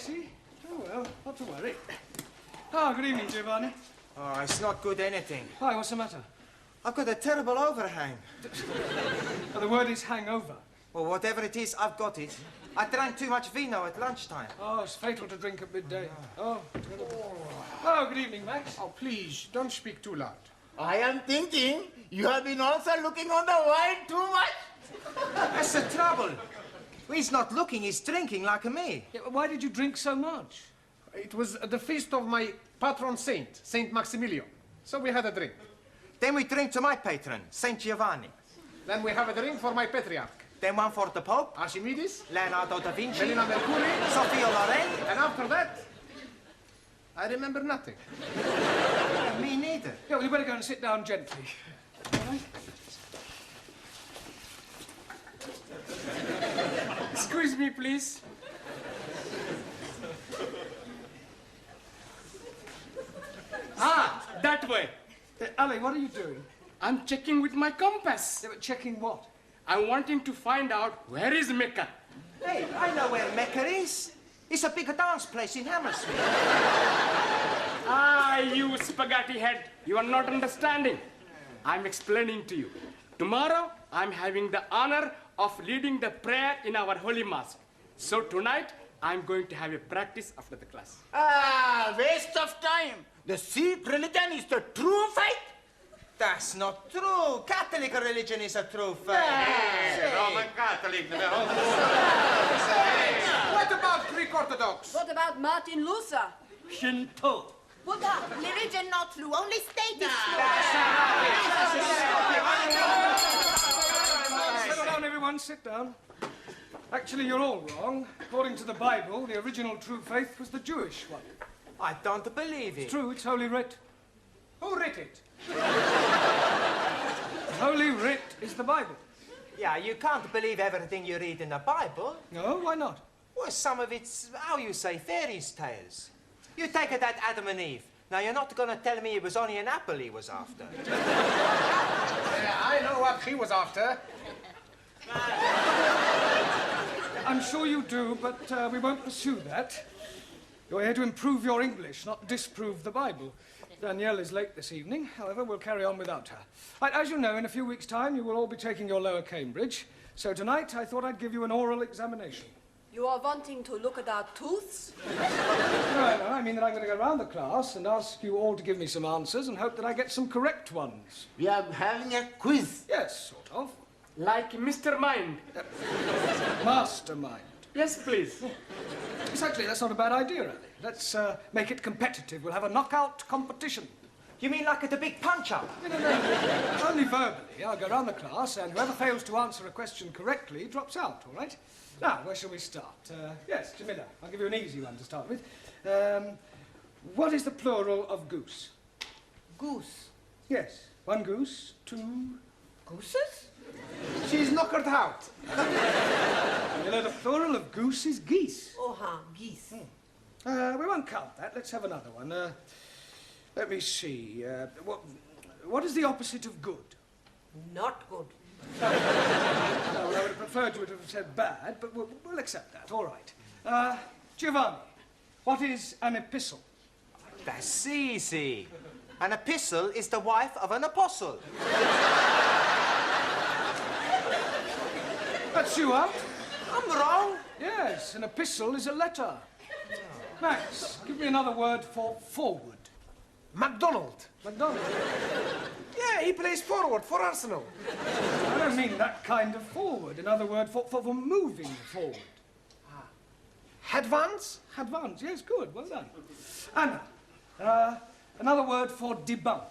see. Oh, well, not to worry. Ah, good evening, Giovanni. Oh, it's not good anything. Why, what's the matter? I've got a terrible overhang. Oh, the word is hangover. Well, whatever it is, I've got it. I drank too much vino at lunchtime. Oh, it's fatal to drink at midday. Oh, terrible. Oh, good evening, Max. Oh, please, don't speak too loud. I am thinking you have been also looking on the wine too much. That's the trouble. He's not looking, he's drinking like me. Yeah, why did you drink so much? It was the feast of my patron saint, Saint Maximilian. So we had a drink. Then we drink to my patron, Saint Giovanni. Then we have a drink for my patriarch. Then one for the Pope, Archimedes, Leonardo da Vinci, Melina Mercury, Sophia Loren. and after that, I remember nothing. Me neither. Yeah, well, you better go and sit down gently. All right? Excuse me, please. That way. Ali, what are you doing? I'm checking with my compass. Yeah, but checking what? I'm wanting to find out where is Mecca. Hey, I know where Mecca is. It's a big dance place in Hammersmith. Ah, you spaghetti head. You are not understanding. I'm explaining to you. Tomorrow, I'm having the honor of leading the prayer in our Holy Mass. So tonight, I'm going to have a practice after the class. Ah, waste of time. The Sikh religion is the true faith. That's not true. Catholic religion is a true faith. Roman Catholic. What about Greek Orthodox? What about Martin Luther? Shinto. Buddha, religion not true, only state is true. Sit down, everyone, sit down. Actually, you're all wrong. According to the Bible, the original true faith was the Jewish one. I don't believe it. It's true, it's Holy Writ. Who wrote it? Holy Writ is the Bible. Yeah, you can't believe everything you read in the Bible. No, why not? Well, some of it's, how you say, fairy tales. You take it that Adam and Eve. Now, you're not going to tell me it was only an apple he was after. I know what he was after. I'm sure you do, but we won't pursue that. You're here to improve your English, not disprove the Bible. Danielle is late this evening. However, we'll carry on without her. Right, as you know, in a few weeks' time, you will all be taking your lower Cambridge. So tonight, I thought I'd give you an oral examination. You are wanting to look at our tooths? No, I mean that I'm going to go around the class and ask you all to give me some answers and hope that I get some correct ones. We are having a quiz. Yes, sort of. Like Mr. Mind. Mastermind. Yes, please. Exactly, that's not a bad idea, Ali. Let's make it competitive. We'll have a knockout competition. You mean like at the big punch-up? No, only verbally. I'll go around the class, and whoever fails to answer a question correctly drops out, all right? Now, where shall we start? Yes, Jamila, I'll give you an easy one to start with. What is the plural of goose? Goose. Yes, one goose, two... Gooses? She's knockered out. You know, the plural of goose is geese. Oh, geese. We won't count that. Let's have another one. Let me see. What is the opposite of good? Not good. Well, I would have preferred you to have said bad, but we'll accept that. All right. Giovanni, what is an epistle? That's easy. An epistle is the wife of an apostle. That's you out. I'm wrong. Yes, an epistle is a letter. Max, give me another word for forward. MacDonald. McDonald. Yeah, he plays forward for Arsenal. I don't mean that kind of forward. Another word for moving forward. Advance? Advance, yes, good, well done. Anna, another word for debunk.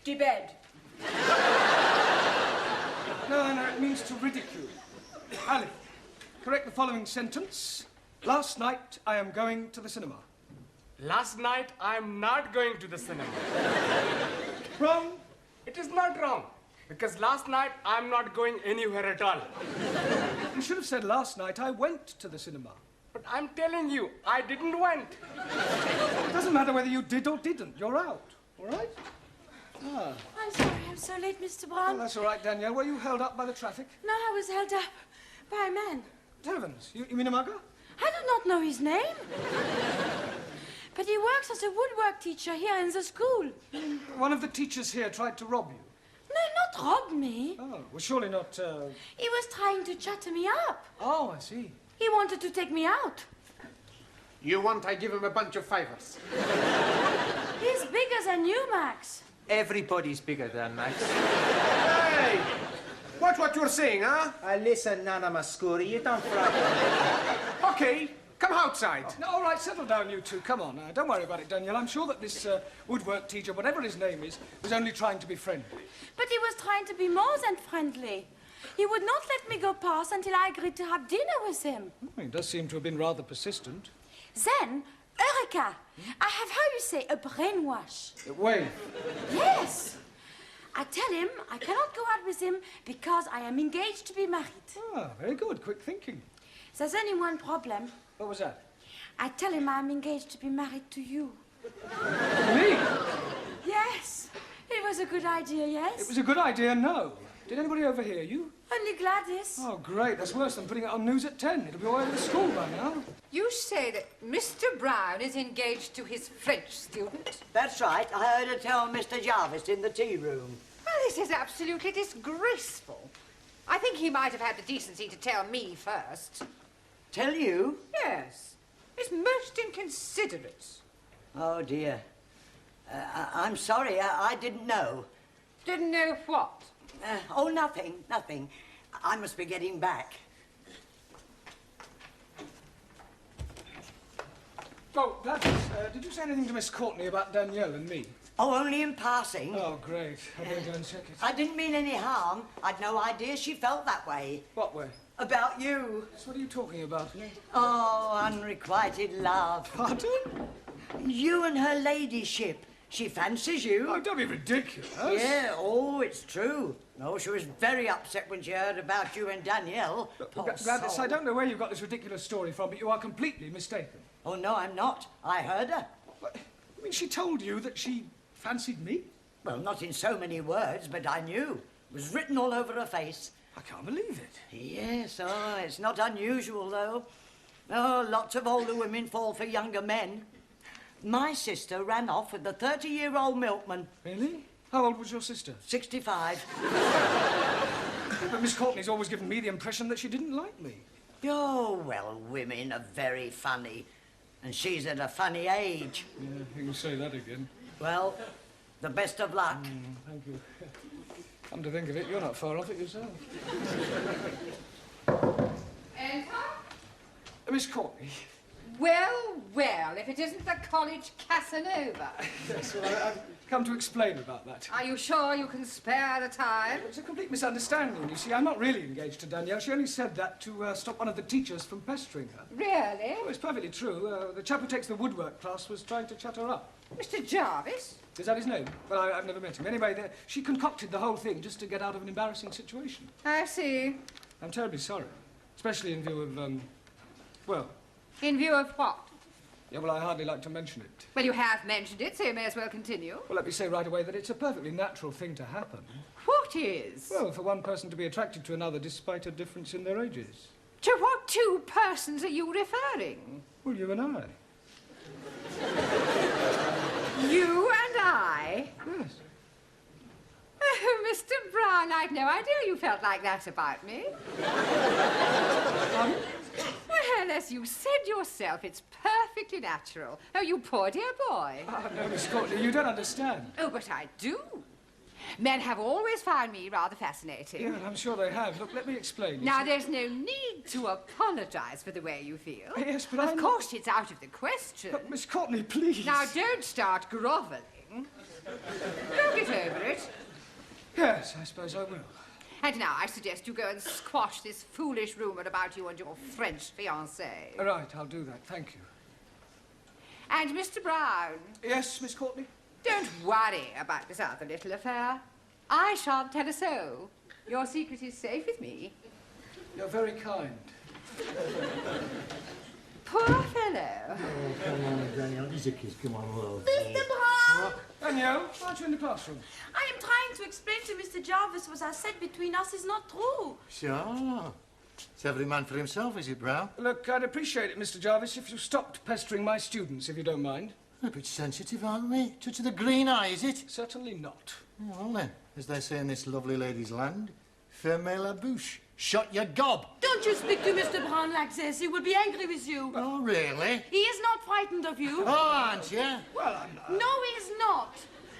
Debed. No, it means to ridicule. Ali, correct the following sentence. Last night, I am going to the cinema. Last night, I'm not going to the cinema. Wrong. It is not wrong. Because last night, I'm not going anywhere at all. You should have said last night I went to the cinema. But I'm telling you, I didn't went. It doesn't matter whether you did or didn't. You're out, all right? Ah. I'm sorry I'm so late, Mr. Brown. Oh, that's all right, Danielle. Were you held up by the traffic? No, I was held up by a man. Heavens, you mean a mugger? I do not know his name. But he works as a woodwork teacher here in the school. One of the teachers here tried to rob you. No, not rob me. Oh, well, surely not, He was trying to chatter me up. Oh, I see. He wanted to take me out. You want I give him a bunch of fivers? He's bigger than you, Max. Everybody's bigger than Max. Hey! Watch what you're saying, huh? Listen, Nana Mascuri, you don't frighten Okay, come outside. No, all right, settle down, you two. Come on. Don't worry about it, Danielle. I'm sure that this woodwork teacher, whatever his name is, was only trying to be friendly. But he was trying to be more than friendly. He would not let me go past until I agreed to have dinner with him. He does seem to have been rather persistent. Then, Eureka! I have, how you say, a brainwash. Wait. Yes! I tell him I cannot go out with him because I am engaged to be married. Ah, very good. Quick thinking. There's only one problem. What was that? I tell him I'm engaged to be married to you. Me? Yes. It was a good idea, yes? It was a good idea, no. Did anybody overhear you? Only Gladys. Oh, great. That's worse than putting it on news at 10. It'll be all over the school by now. You say that Mr. Brown is engaged to his French student? That's right. I heard her tell Mr. Jarvis in the tea room. Well, this is absolutely disgraceful. I think he might have had the decency to tell me first. Tell you? Yes. It's most inconsiderate. Oh, dear. I'm sorry. I didn't know. Didn't know what? Oh, nothing. Nothing. I must be getting back. Oh, Gladys, did you say anything to Miss Courtney about Danielle and me? Oh, only in passing. Oh, great. I better go and check it. I didn't mean any harm. I'd no idea she felt that way. What way? About you. So what are you talking about? Oh, unrequited love. Pardon? You and her ladyship. She fancies you. Oh, don't be ridiculous. Yeah, oh, it's true. No, she was very upset when she heard about you and Danielle. Poor Gladys, soul. I don't know where you got this ridiculous story from, but you are completely mistaken. Oh, no, I'm not. I heard her. What? I mean, she told you that she fancied me? Well, not in so many words, but I knew. It was written all over her face. I can't believe it. Yes, oh, it's not unusual, though. Oh, lots of older women fall for younger men. My sister ran off with the 30-year-old milkman. Really? How old was your sister? 65. But Miss Courtney's always given me the impression that she didn't like me. Oh, well, women are very funny. And she's at a funny age. Yeah, you can say that again. Well, the best of luck. Thank you. Come to think of it, you're not far off it yourself. Enter? Miss Courtney. Well, well, if it isn't the college Casanova. Yes, well, I've come to explain about that. Are you sure you can spare the time? It's a complete misunderstanding, you see. I'm not really engaged to Danielle. She only said that to stop one of the teachers from pestering her. Really? Oh, it's perfectly true. The chap who takes the woodwork class was trying to chat her up. Mr. Jarvis? Is that his name? Well, I've never met him. Anyway, she concocted the whole thing just to get out of an embarrassing situation. I see. I'm terribly sorry. Especially in view of, well... In view of what? Yeah, well, I hardly like to mention it. Well, you have mentioned it, so you may as well continue. Well, let me say right away that it's a perfectly natural thing to happen. What is? Well, for one person to be attracted to another despite a difference in their ages. To what two persons are you referring? Well, you and I. You and I? Yes. Oh, Mr. Brown, I'd no idea you felt like that about me. Well, as you said yourself, it's perfectly natural. Oh, you poor dear boy. Oh, no, Miss Courtney, you don't understand. Oh, but I do. Men have always found me rather fascinating. Yeah, I'm sure they have. Look, let me explain. You Now, see- there's no need to apologise for the way you feel. Yes, but Of course, it's out of the question. But, Miss Courtney, please. Now, don't start grovelling. Don't get over it. Yes, I suppose I will. And now I suggest you go and squash this foolish rumour about you and your French fiancée. Right, I'll do that. Thank you. And Mr. Brown, Yes, Miss Courtney? don't worry about this other little affair. I shan't tell a soul. Your secret is safe with me. You're very kind. Poor fellow. Oh, come on, Danielle. He's a kiss. Come on, love. Mr. Brown! Danielle, aren't you in the classroom? I am trying to explain to Mr. Jarvis what I said between us is not true. So, It's every man for himself, is it, Brown? Look, I'd appreciate it, Mr. Jarvis, if you stopped pestering my students, if you don't mind. They're a bit sensitive, aren't they? Touch of the green eye, is it? Certainly not. Oh, well then, as they say in this lovely lady's land, fermez la bouche. Shut your gob. Don't you speak to Mr. Brown like this. He will be angry with you. Oh, really? He is not frightened of you. Oh, aren't you? Well, I'm not. No, he is not.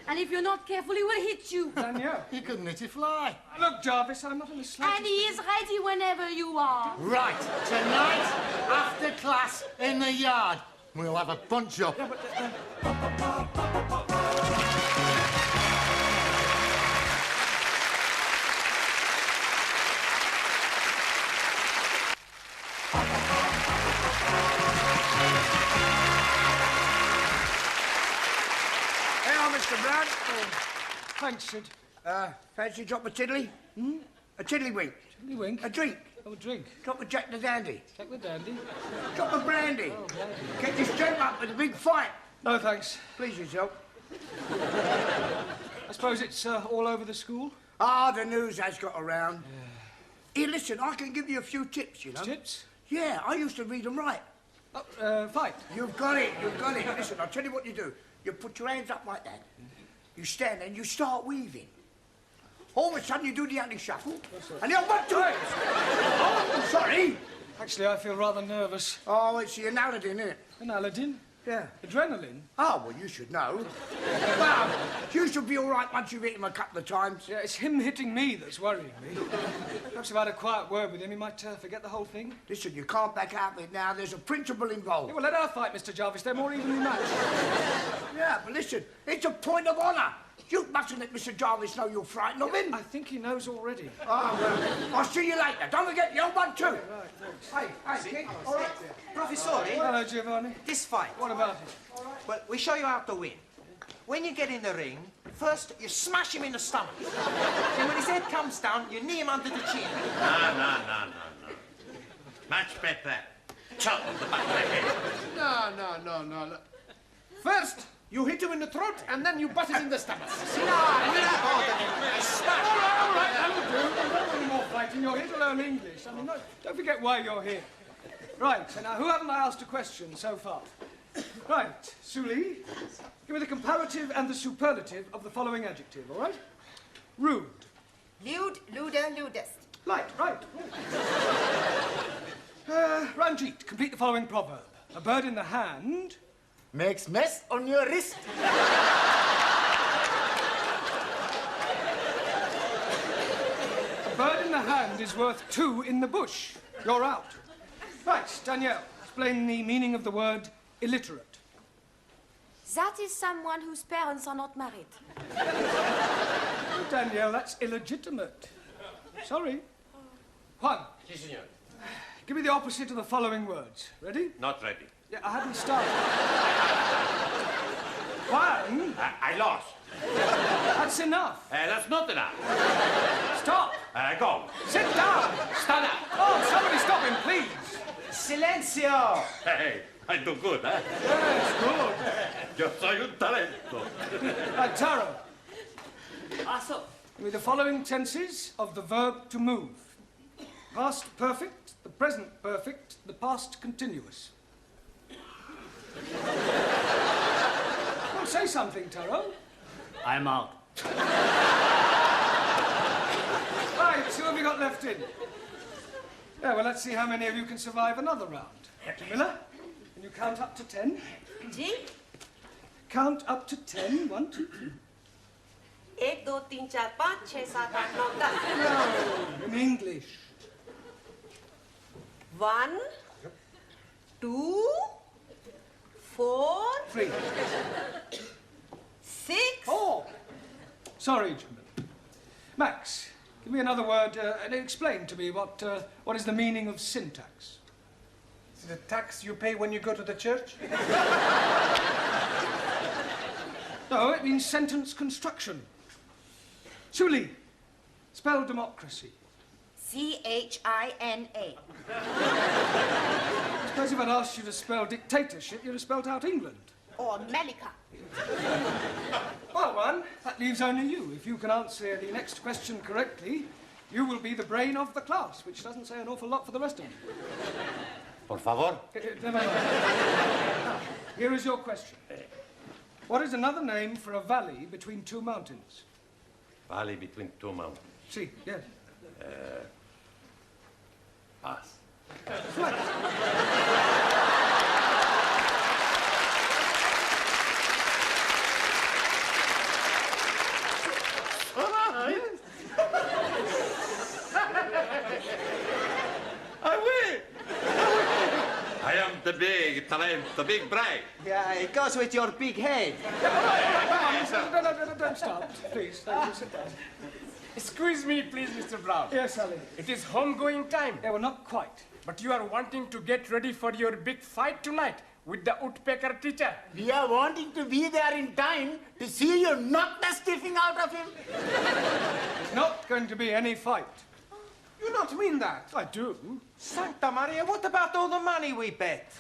And if you're not careful, he will hit you. Danielle. You couldn't hit a fly. Look, Jarvis, I'm not in the slightest... And he is ready whenever you are. Right, tonight, after class, in the yard, we'll have a punch-up. Yeah, but... Mr. Brown. Oh, thanks, Sid. Fancy a drop of tiddly? Hmm? A tiddlywink? Tiddlywink? A drink? Oh, a drink. Drop of Jack the Dandy? Jack the Dandy? Drop of brandy? Oh, brandy. Get this gent up with a big fight. No, thanks. Please yourself. I suppose it's all over the school? Ah, the news has got around. Here, listen, I can give you a few tips, you know. Tips? Yeah, I used to read them right. Oh, fight. You've got it, you've got it. Listen, I'll tell you what you do. You put your hands up like that. You stand there and you start weaving. All of a sudden you do the anti-shuffle. And you have 1, 2. Oh, sorry. Actually, I feel rather nervous. Oh, it's the Aladdin, isn't it? An Aladdin? Yeah. Adrenaline? Oh, well, you should know. Well, you should be all right once you've hit him a couple of times. Yeah, it's him hitting me that's worrying me. Perhaps if I had a quiet word with him, he might forget the whole thing. Listen, you can't back out of it now. There's a principle involved. Yeah, well, let her fight, Mr. Jarvis. They're more evenly matched. Yeah, but listen, it's a point of honour. You mustn't let Mr. Jarvis know you're frightened of him. I think he knows already. Oh, well, I'll see you later. Don't forget the old 1, 2. Right, thanks. Hey, kid. All right. Professore, Hello, Giovanni. this fight. What about it? Well, we show you how to win. When you get in the ring, first you smash him in the stomach. Then when his head comes down, you knee him under the chin. No. Much better. Chop on the back of the head. No. First, you hit him in the throat, and then you butt him in the stomach. No, I smash him. All right, that'll do. Don't want any more fighting. You're here to learn English. I mean, don't forget why you're here. Right, so now, who haven't I asked a question so far? Right, Suli, give me the comparative and the superlative of the following adjective, all right? Rude. Lewd, luder, ludest. Right. Ranjit, complete the following proverb. A bird in the hand... Makes mess on your wrist. A bird in the hand is worth 2 in the bush. You're out. Right, Danielle, explain the meaning of the word illiterate. That is someone whose parents are not married. Oh, Danielle, that's illegitimate. Sorry. Juan. Si, senor. Give me the opposite of the following words. Ready? Not ready. Yeah, I hadn't started. Juan, I lost. that's enough. That's not enough. Stop. Go. Sit down. Stand up. Oh, somebody stop him, please. Silencio. Hey, I do good, eh? Yes, good. Yo soy un talento. Right, Taro. Give me the following tenses of the verb to move. Past perfect, the present perfect, the past continuous. Well, say something, Taro. I'm out. Right, who have you got left in? Yeah, well, let's see how many of you can survive another round. Captain Miller, can you count up to 10? Ji? Count up to 10. 1, 2, 3. 1, 2, 3, 4, 5, 6, 7, 8, 9, 10. No, in English. 1, 2, 4, 3. 6. 4. Sorry, Jim. Max, give me another word and explain to me what is the meaning of syntax. Is it a tax you pay when you go to the church? No, it means sentence construction. Suli, spell democracy. C-H-I-N-A. I suppose if I'd asked you to spell dictatorship, you'd have spelled out England. Or America. Well, one, that leaves only you. If you can answer the next question correctly, You will be the brain of the class, which doesn't say an awful lot for the rest of them. Por favor. Never mind. Now, here is your question. What is another name for a valley between two mountains? Valley between two mountains. See, yes. Pass. I am the big talent, the big brain. Yeah, it goes with your big head. No, don't start, please. Sit down. Excuse me, please, Mr. Brown. Yes, Sally. It is home-going time. Yeah, well, not quite. But you are wanting to get ready for your big fight tonight with the woodpecker teacher. We are wanting to be there in time to see you knock the stiffing out of him. There's not going to be any fight. You not mean that? I do. Santa Maria, what about all the money we bet?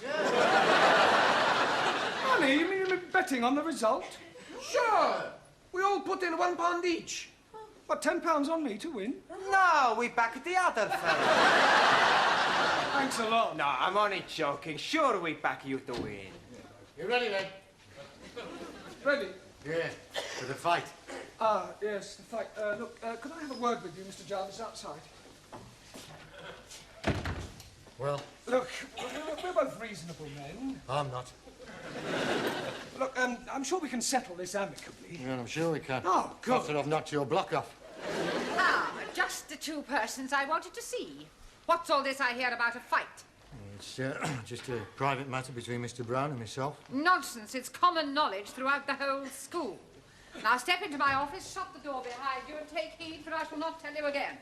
Money? You mean betting on the result? Sure. We all put in £1 each. What, £10 on me to win? No, we back the other fella. Thanks a lot. No, I'm only joking. Sure, we back you to win. You ready, then? Ready? Yeah, for the fight. Ah, yes, the fight. Look, could I have a word with you, Mr. Jarvis, outside? Well, Look, we're both reasonable men. I'm not. Look, I'm sure we can settle this amicably. Yeah, I'm sure we can. Oh, good. After I've knocked your block off. Ah, just the two persons I wanted to see. What's all this I hear about a fight? It's just a private matter between Mr. Brown and myself. Nonsense. It's common knowledge throughout the whole school. Now step into my office, shut the door behind you, and take heed, for I shall not tell you again.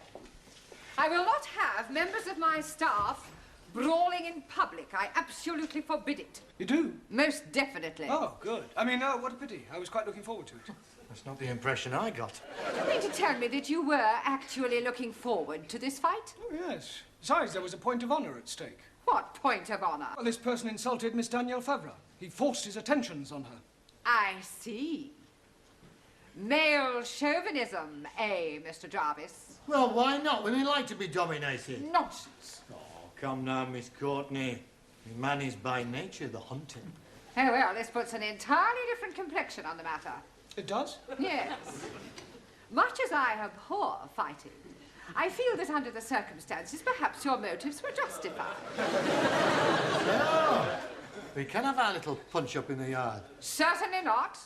I will not have members of my staff brawling in public. I absolutely forbid it. You do? Most definitely. Oh, good. I mean, what a pity. I was quite looking forward to it. That's not the impression I got. Do you mean to tell me that you were actually looking forward to this fight? Oh, yes. Besides, there was a point of honour at stake. What point of honour? Well, this person insulted Miss Danielle Favre. He forced his attentions on her. I see. Male chauvinism, eh, Mr. Jarvis? Well, why not? Women like to be dominated. Nonsense. Oh, come now, Miss Courtney. Man is by nature the hunter. Oh, well, this puts an entirely different complexion on the matter. It does? Yes. Much as I abhor fighting, I feel that under the circumstances, perhaps your motives were justified. No. We can have our little punch-up in the yard. Certainly not.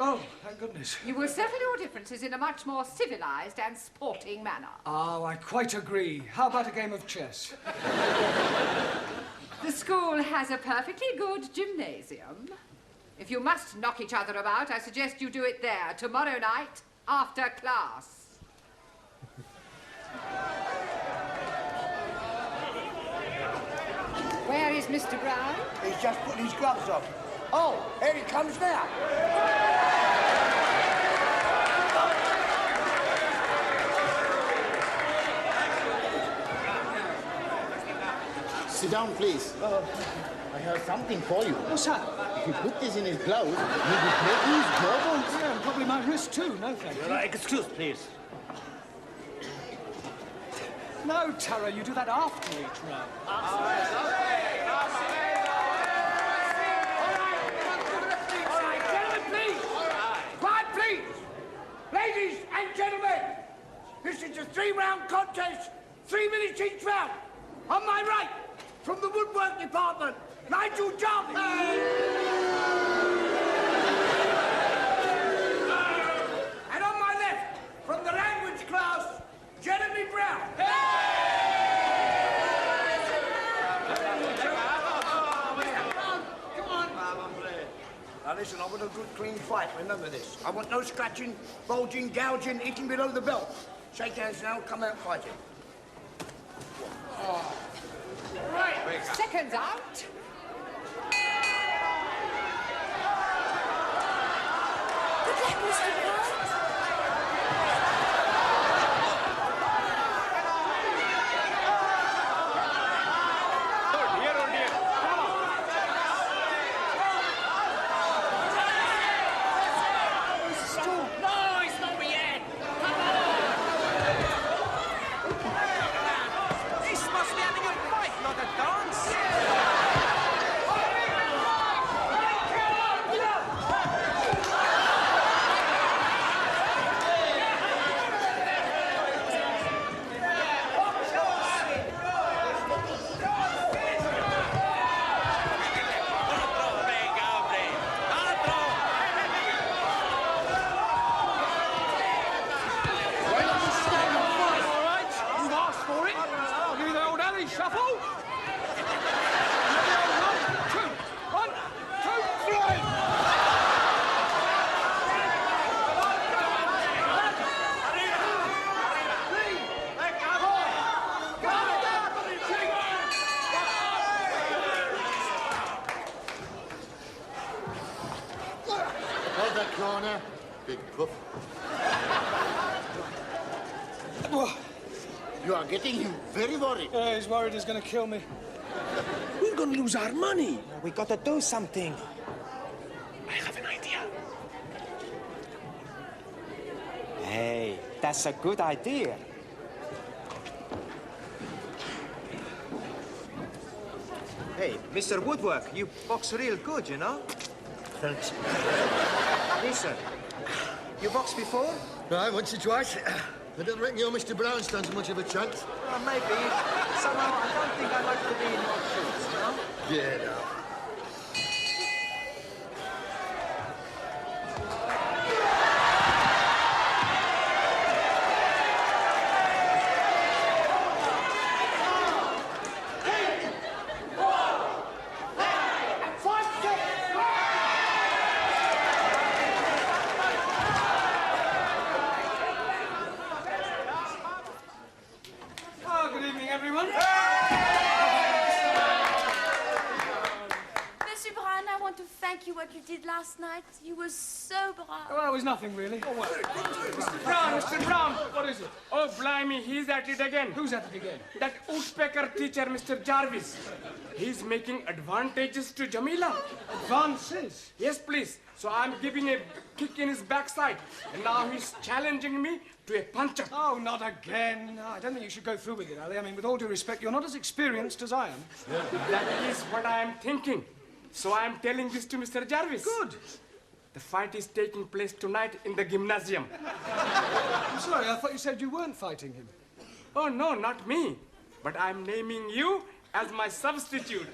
Oh, thank goodness. You will settle your differences in a much more civilized and sporting manner. Oh, I quite agree. How about a game of chess? The school has a perfectly good gymnasium. If you must knock each other about, I suggest you do it there tomorrow night after class. Where is Mr. Brown? He's just putting his gloves on. Oh, here he comes now. Sit down, please. I have something for you. What's that? If you put this in his blouse, you'll be breaking his jawbones. Yeah, and probably my wrist too. No, thank you. Excuse, please. No, Tara, you do that after each round. Gentlemen, please. Quiet, please. Ladies and gentlemen, this is a 3-round contest, 3 minutes each round. On my right, from the woodwork department, Nigel Jarvis. And on my left, from the language class, Jeremy Brown. Come on. Now listen, I want a good clean fight, remember this. I want no scratching, bulging, gouging, eating below the belt. Shake hands now, come out fighting. Right, seconds out. Good luck, Mr. Brown. the corner. Big puff. Oh, You are getting him very worried. he's worried he's going to kill me. We're gonna lose our money. We got to do something. I have an idea. Hey, that's a good idea. Hey, Mr. Woodwork, you box real good, you know? Thanks. Listen, you boxed before? Right, once or twice. I don't reckon your Mr. Brown stands much of a chance. Well, maybe. Somehow, I don't think I'd like to be in your shoes, you know? Yeah, no. Oh, good evening, everyone. Monsieur Brown, I want to thank you what you did last night. You were so brave. Well, it was nothing, really. Oh, well. Mr. Brown. What is it? Oh, blimey, he's at it again. Who's at it again? That woodpecker teacher, Mr. Jarvis. He's making advantages to Jamila. Advances? Yes, please. So I'm giving a kick in his backside. And now he's challenging me to a punch-up. Oh, not again. No, I don't think you should go through with it, Ali. I mean, with all due respect, you're not as experienced as I am. That is what I am thinking. So I am telling this to Mr. Jarvis. Good. The fight is taking place tonight in the gymnasium. I'm sorry, I thought you said you weren't fighting him. Oh, no, not me. But I'm naming you as my substitute.